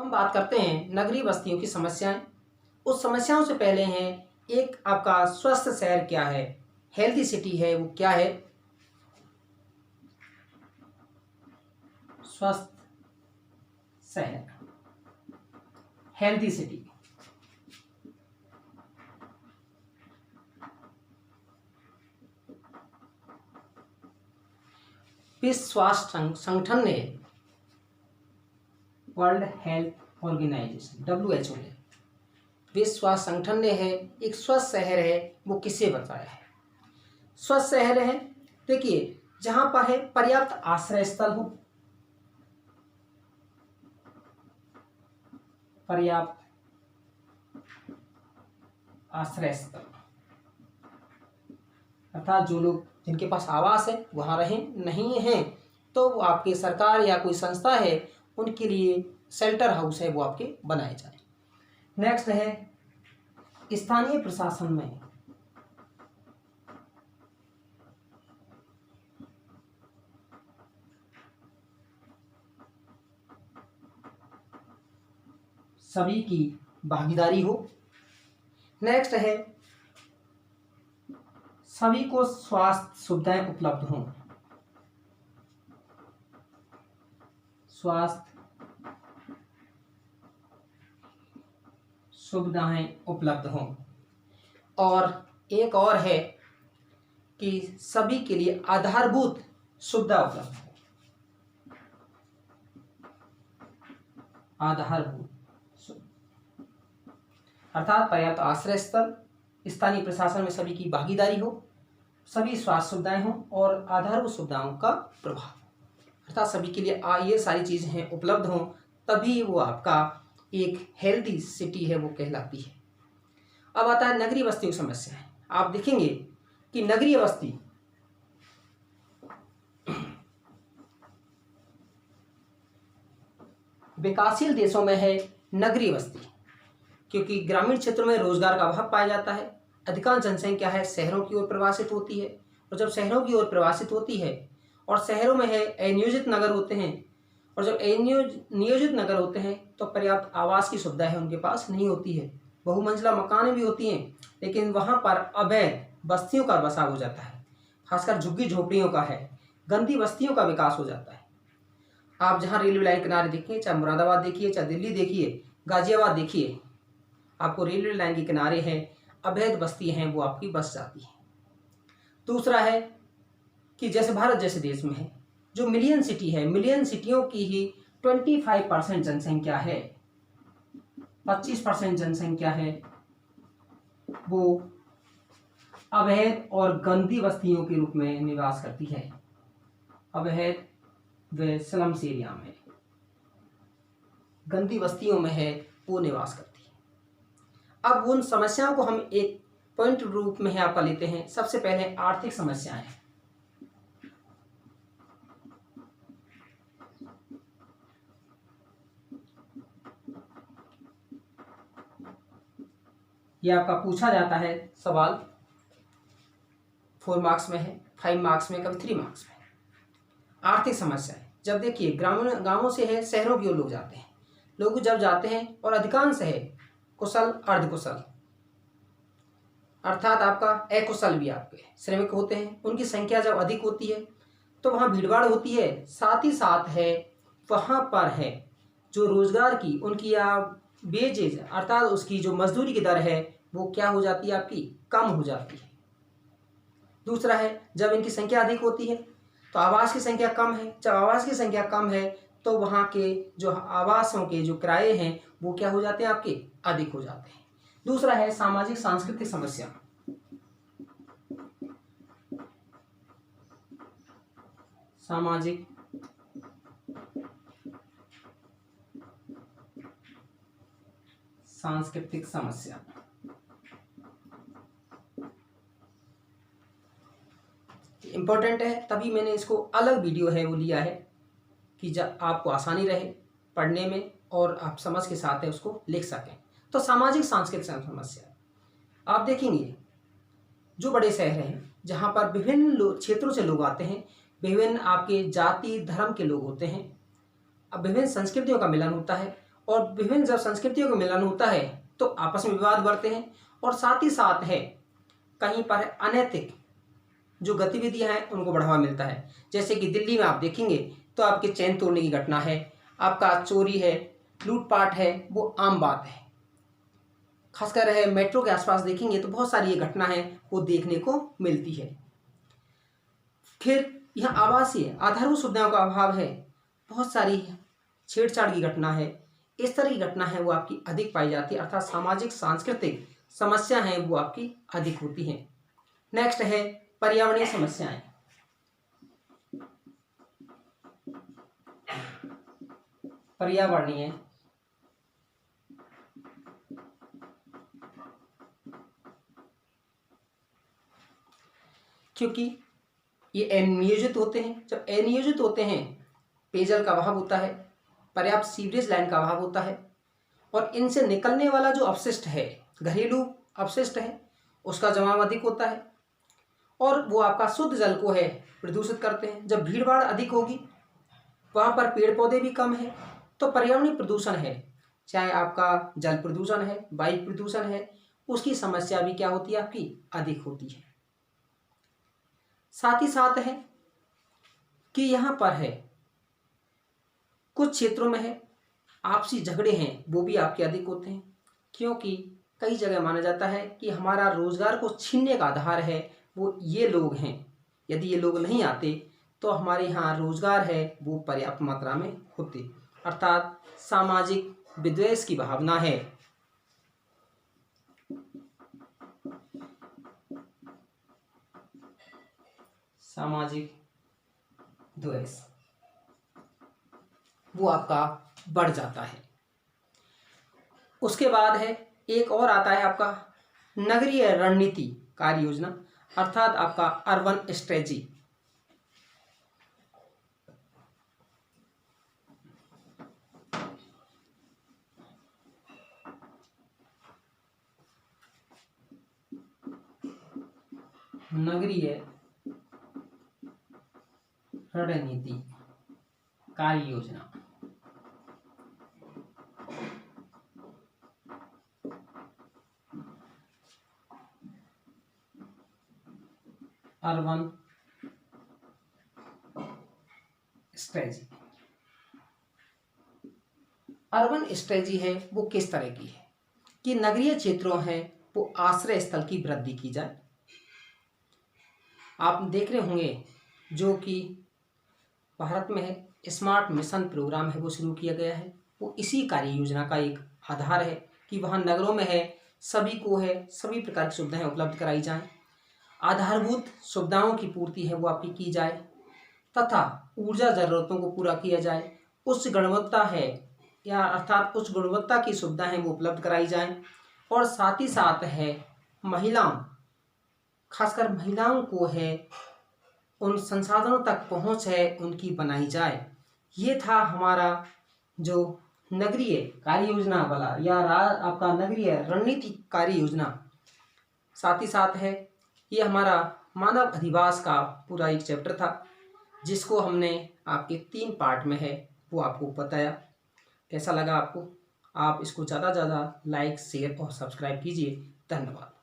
हम बात करते हैं नगरीय बस्तियों की समस्याएं। उस समस्याओं से पहले हैं एक आपका स्वस्थ शहर क्या है, हेल्दी सिटी है वो क्या है। स्वस्थ शहर, हेल्दी सिटी। विश्व स्वास्थ्य संगठन ने, वर्ल्ड हेल्थ ऑर्गेनाइजेशन WHO ने, विश्व स्वास्थ्य संगठन ने है एक स्वस्थ शहर है वो किसे बताया है। स्वस्थ शहर है, देखिए, जहां पर है पर्याप्त आश्रय स्थल हो, पर्याप्त आश्रय स्थल, अर्थात जो लोग जिनके पास आवास है वहां रहें, नहीं है तो वो आपके सरकार या कोई संस्था है उनके लिए शेल्टर हाउस है वो आपके बनाए जाए। नेक्स्ट है स्थानीय प्रशासन में सभी की भागीदारी हो। नेक्स्ट है सभी को स्वास्थ्य सुविधाएं उपलब्ध हों, स्वास्थ्य सुविधाएं उपलब्ध हों। और एक और है कि सभी के लिए आधारभूत सुविधा उपलब्ध हो, आधारभूत अर्थात पर्याप्त आश्रय स्थल, स्थानीय प्रशासन में सभी की भागीदारी हो, सभी स्वास्थ्य सुविधाएं हों और आधारभूत सुविधाओं का प्रभाव, अर्थात सभी के लिए ये सारी चीजें हैं उपलब्ध हों, तभी वो आपका एक हेल्दी सिटी है वो कहलाती है। अब आता है नगरीय बस्तियों की समस्या है। आप देखेंगे कि नगरीय बस्ती विकासशील देशों में है नगरीय बस्ती, क्योंकि ग्रामीण क्षेत्रों में रोजगार का अभाव पाया जाता है। अधिकांश जनसंख्या है शहरों की ओर प्रवासित होती है, और जब शहरों की ओर प्रवासित होती है और शहरों में है अनियोजित नगर होते हैं, और जब नियोजित नगर होते हैं तो पर्याप्त आवास की सुविधा है उनके पास नहीं होती है। बहुमंजिला मकान भी होती हैं, लेकिन वहाँ पर अवैध बस्तियों का बसा हो जाता है, खासकर झुग्गी झोपड़ियों का है, गंदी बस्तियों का विकास हो जाता है। आप जहाँ रेलवे लाइन किनारे देखिए, चाहे मुरादाबाद देखिए, चाहे दिल्ली देखिए, गाजियाबाद देखिए, आपको रेलवे लाइन के किनारे है अवैध बस्ती हैं वो आपकी बस जाती है। दूसरा है कि जैसे भारत जैसे देश में है जो मिलियन सिटी है, मिलियन सिटियों की ही 25% जनसंख्या है, 25% जनसंख्या है वो अवैध और गंदी बस्तियों के रूप में निवास करती है। अवैध व स्लम्स एरिया में, गंदी बस्तियों में है वो निवास करती है। अब उन समस्याओं को हम एक पॉइंट रूप में आपका लेते हैं। सबसे पहले आर्थिक समस्याएं। यह आपका पूछा जाता है सवाल, 4 मार्क्स में है, 5 मार्क्स में, कभी 3 मार्क्स में। आर्थिक समस्याएं, जब देखिए ग्रामीण गांवों से है शहरों की ओर लोग जाते हैं, लोग जब जाते हैं और अधिकांश है कुशल अर्धकुशल, अर्थात आपका अकुशल भी आपके श्रमिक होते हैं, उनकी संख्या जब अधिक होती है तो वहाँ भीड़भाड़ होती है। साथ ही साथ है वहाँ पर है जो रोजगार की उनकी या वेजेज अर्थात उसकी जो मजदूरी की दर है वो क्या हो जाती है आपकी, कम हो जाती है। दूसरा है जब इनकी संख्या अधिक होती है तो आवास की संख्या कम है, जब आवास की संख्या कम है तो वहाँ के जो आवासों के जो किराए हैं वो क्या हो जाते हैं आपके, अधिक हो जाते हैं। दूसरा है सामाजिक सांस्कृतिक समस्या। सामाजिक सांस्कृतिक समस्या, इंपॉर्टेंट है, तभी मैंने इसको अलग वीडियो है वो लिया है कि जब आपको आसानी रहे पढ़ने में और आप समझ के साथ है उसको लिख सकें। तो सामाजिक सांस्कृतिक समस्या आप देखेंगे जो बड़े शहर हैं जहाँ पर विभिन्न क्षेत्रों से लोग आते हैं, विभिन्न आपके जाति धर्म के लोग होते हैं, अब विभिन्न संस्कृतियों का मिलन होता है और विभिन्न जब संस्कृतियों का मिलन होता है तो आपस में विवाद बढ़ते हैं, और साथ ही साथ है कहीं पर अनैतिक जो गतिविधियां हैं उनको बढ़ावा मिलता है। जैसे कि दिल्ली में आप देखेंगे तो आपके चैन तोड़ने की घटना है, आपका चोरी है, लूटपाट है, वो आम बात है। खासकर है मेट्रो के आसपास देखेंगे तो बहुत सारी ये घटना है वो देखने को मिलती है। फिर यहाँ आवासीय आधारभूत सुविधाओं का अभाव है, बहुत सारी छेड़छाड़ की घटना है, इस तरह की घटना है वो आपकी अधिक पाई जाती है, अर्थात सामाजिक सांस्कृतिक समस्या हैं वो आपकी अधिक होती हैं। नेक्स्ट है पर्यावरणीय समस्याएं। पर्यावरणीय क्योंकि ये अनियोजित होते हैं। जब अनियोजित होते हैं पेयजल का अभाव होता है, पर्याप्त सीवरेज लाइन का अभाव होता है, और इनसे निकलने वाला जो अपशिष्ट है, घरेलू अपशिष्ट है, उसका जमाव अधिक होता है और वो आपका शुद्ध जल को है प्रदूषित करते हैं। जब भीड़ भाड़ अधिक होगी वहाँ पर पेड़ पौधे भी कम है तो पर्यावरणीय प्रदूषण है, चाहे आपका जल प्रदूषण है, वायु प्रदूषण है, उसकी समस्या भी क्या होती है आपकी अधिक होती है। साथ ही साथ है कि यहाँ पर है कुछ क्षेत्रों में है आपसी झगड़े हैं वो भी आपके अधिक होते हैं, क्योंकि कई जगह माना जाता है कि हमारा रोजगार को छीनने का आधार है वो ये लोग हैं, यदि ये लोग नहीं आते तो हमारे यहाँ रोजगार है वो पर्याप्त मात्रा में होते, अर्थात सामाजिक विद्वेष की भावना है। सामाजिक द्वेष वो आपका बढ़ जाता है। उसके बाद है एक और आता है आपका नगरीय रणनीति कार्य योजना, अर्थात आपका अर्बन स्ट्रेटजी। नगरीय रणनीति कार्य योजना अर्बन स्ट्रेटजी। अर्बन स्ट्रेटजी है वो किस तरह की है कि नगरीय क्षेत्रों है वो आश्रय स्थल की वृद्धि की जाए। आप देख रहे होंगे जो कि भारत में है स्मार्ट मिशन प्रोग्राम है वो शुरू किया गया है, वो इसी कार्य योजना का एक आधार है कि वहाँ नगरों में है सभी को है सभी प्रकार की सुविधाएं उपलब्ध कराई जाएं, आधारभूत सुविधाओं की पूर्ति है वो आपकी की जाए तथा ऊर्जा ज़रूरतों को पूरा किया जाए, उच्च गुणवत्ता है या अर्थात उच्च गुणवत्ता की सुविधाएं वो उपलब्ध कराई जाएं, और साथ ही साथ है महिलाओं खासकर महिलाओं को है उन संसाधनों तक पहुंच है उनकी बनाई जाए। ये था हमारा जो नगरीय कार्य योजना वाला या आपका नगरीय रणनीति कार्य योजना। साथ ही साथ है ये हमारा मानव अधिवास का पूरा एक चैप्टर था जिसको हमने आपके 3 पार्ट में है वो आपको बताया। कैसा लगा आपको? आप इसको ज़्यादा से ज़्यादा लाइक शेयर और सब्सक्राइब कीजिए। धन्यवाद।